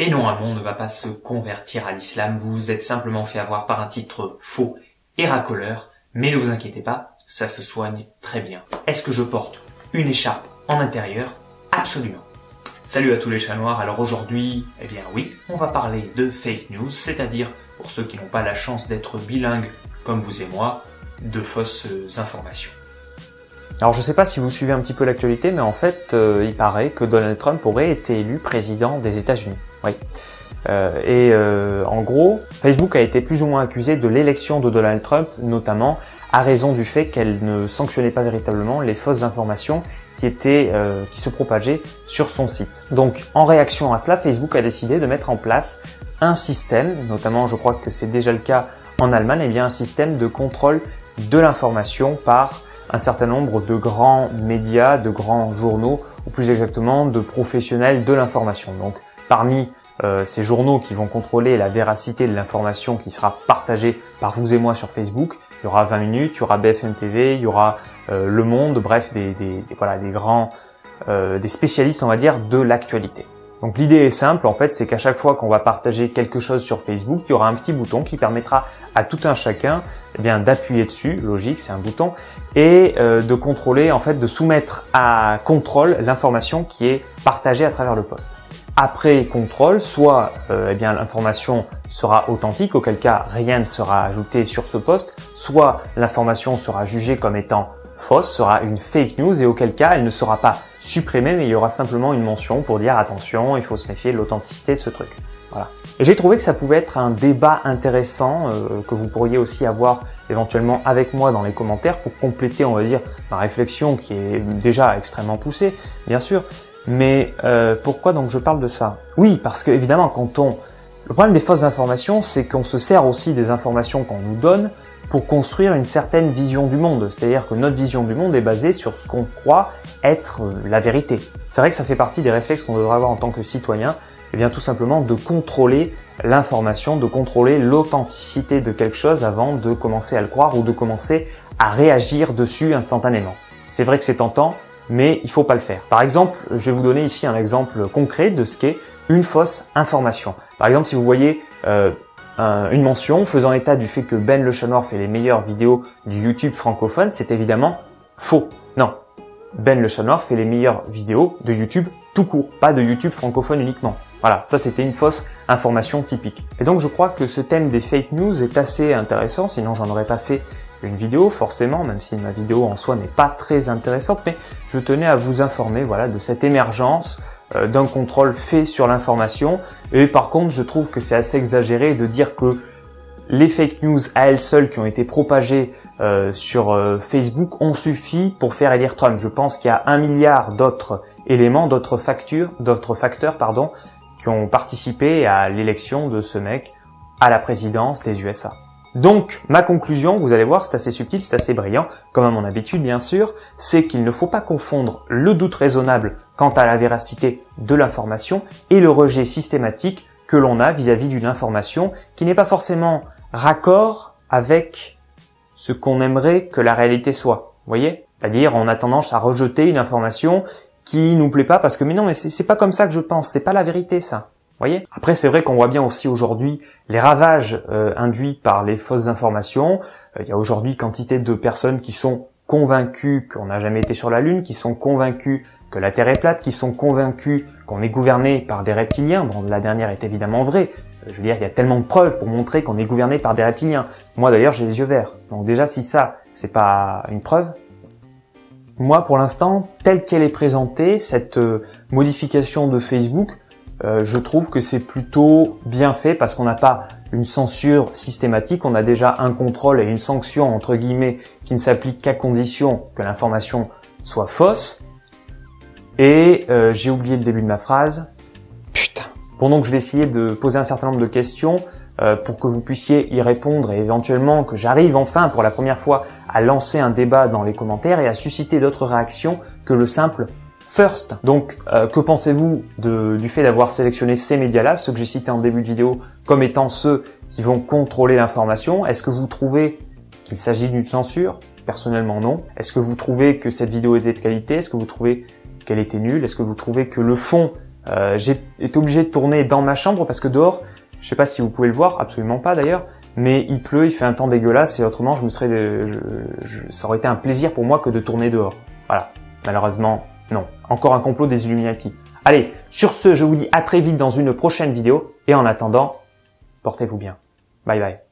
Et non, un monde ne va pas se convertir à l'islam, vous vous êtes simplement fait avoir par un titre faux et racoleur, mais ne vous inquiétez pas, ça se soigne très bien. Est-ce que je porte une écharpe en intérieur? Absolument. Salut à tous les chats noirs, alors aujourd'hui, eh bien oui, on va parler de fake news, c'est-à-dire, pour ceux qui n'ont pas la chance d'être bilingues comme vous et moi, de fausses informations. Alors je ne sais pas si vous suivez un petit peu l'actualité, mais en fait, il paraît que Donald Trump aurait été élu président des États-Unis. Oui. En gros, Facebook a été plus ou moins accusé de l'élection de Donald Trump, notamment à raison du fait qu'elle ne sanctionnait pas véritablement les fausses informations qui se propageaient sur son site. Donc, en réaction à cela, Facebook a décidé de mettre en place un système, notamment je crois que c'est déjà le cas en Allemagne, et bien un système de contrôle de l'information par un certain nombre de grands médias, de grands journaux, ou plus exactement de professionnels de l'information. Donc, parmi ces journaux qui vont contrôler la véracité de l'information qui sera partagée par vous et moi sur Facebook, il y aura 20 minutes, il y aura BFM TV, il y aura Le Monde, bref, des spécialistes, on va dire, de l'actualité. Donc l'idée est simple, en fait, c'est qu'à chaque fois qu'on va partager quelque chose sur Facebook, il y aura un petit bouton qui permettra à tout un chacun, eh bien, d'appuyer dessus, logique, c'est un bouton, et de contrôler, en fait, de soumettre à contrôle l'information qui est partagée à travers le post. Après contrôle, soit eh bien l'information sera authentique, auquel cas rien ne sera ajouté sur ce post, soit l'information sera jugée comme étant fausse, sera une fake news et auquel cas elle ne sera pas supprimée, mais il y aura simplement une mention pour dire attention, il faut se méfier de l'authenticité de ce truc. Voilà. Et j'ai trouvé que ça pouvait être un débat intéressant que vous pourriez aussi avoir éventuellement avec moi dans les commentaires pour compléter, on va dire, ma réflexion qui est déjà extrêmement poussée, bien sûr. Mais pourquoi donc je parle de ça? Oui, parce que évidemment, le problème des fausses informations, c'est qu'on se sert aussi des informations qu'on nous donne pour construire une certaine vision du monde. C'est-à-dire que notre vision du monde est basée sur ce qu'on croit être la vérité. C'est vrai que ça fait partie des réflexes qu'on devrait avoir en tant que citoyen, et bien tout simplement de contrôler l'information, de contrôler l'authenticité de quelque chose avant de commencer à le croire ou de commencer à réagir dessus instantanément. C'est vrai que c'est tentant, mais il faut pas le faire. Par exemple, je vais vous donner ici un exemple concret de ce qu'est une fausse information. Par exemple, si vous voyez une mention faisant état du fait que Ben le chat noir fait les meilleures vidéos du YouTube francophone, c'est évidemment faux. Non, Ben le chat noir fait les meilleures vidéos de YouTube tout court, pas de YouTube francophone uniquement. Voilà, ça c'était une fausse information typique. Et donc je crois que ce thème des fake news est assez intéressant, sinon j'en aurais pas fait une vidéo forcément, même si ma vidéo en soi n'est pas très intéressante, mais je tenais à vous informer voilà, de cette émergence d'un contrôle fait sur l'information. Et par contre, je trouve que c'est assez exagéré de dire que les fake news à elles seules qui ont été propagées sur Facebook ont suffi pour faire élire Trump. Je pense qu'il y a 1 milliard d'autres éléments, d'autres facteurs, qui ont participé à l'élection de ce mec à la présidence des USA. Donc, ma conclusion, vous allez voir, c'est assez subtil, c'est assez brillant, comme à mon habitude bien sûr, c'est qu'il ne faut pas confondre le doute raisonnable quant à la véracité de l'information et le rejet systématique que l'on a vis-à-vis d'une information qui n'est pas forcément raccord avec ce qu'on aimerait que la réalité soit. Vous voyez? C'est-à-dire, on a tendance à rejeter une information qui nous plaît pas parce que mais non, mais c'est pas comme ça que je pense, c'est pas la vérité ça. Voyez. Après, c'est vrai qu'on voit bien aussi aujourd'hui les ravages induits par les fausses informations. Il y a aujourd'hui quantité de personnes qui sont convaincues qu'on n'a jamais été sur la Lune, qui sont convaincues que la Terre est plate, qui sont convaincues qu'on est gouverné par des reptiliens. Bon, la dernière est évidemment vraie. Je veux dire, il y a tellement de preuves pour montrer qu'on est gouverné par des reptiliens. Moi d'ailleurs, j'ai les yeux verts. Donc déjà, si ça, c'est pas une preuve. Moi, pour l'instant, telle qu'elle est présentée, cette modification de Facebook, je trouve que c'est plutôt bien fait parce qu'on n'a pas une censure systématique, on a déjà un contrôle et une sanction entre guillemets qui ne s'applique qu'à condition que l'information soit fausse. Et j'ai oublié le début de ma phrase. Putain. Bon, donc je vais essayer de poser un certain nombre de questions pour que vous puissiez y répondre et éventuellement que j'arrive enfin pour la première fois à lancer un débat dans les commentaires et à susciter d'autres réactions que le simple first. Donc, que pensez-vous du fait d'avoir sélectionné ces médias-là, ceux que j'ai cités en début de vidéo, comme étant ceux qui vont contrôler l'information? Est-ce que vous trouvez qu'il s'agit d'une censure? Personnellement, non. Est-ce que vous trouvez que cette vidéo était de qualité? Est-ce que vous trouvez qu'elle était nulle? Est-ce que vous trouvez que le fond J'ai été obligé de tourner dans ma chambre parce que dehors, je sais pas si vous pouvez le voir, absolument pas d'ailleurs, mais il pleut, il fait un temps dégueulasse et autrement ça aurait été un plaisir pour moi que de tourner dehors. Voilà, malheureusement, non. Encore un complot des Illuminati. Allez, sur ce, je vous dis à très vite dans une prochaine vidéo et en attendant, portez-vous bien. Bye bye.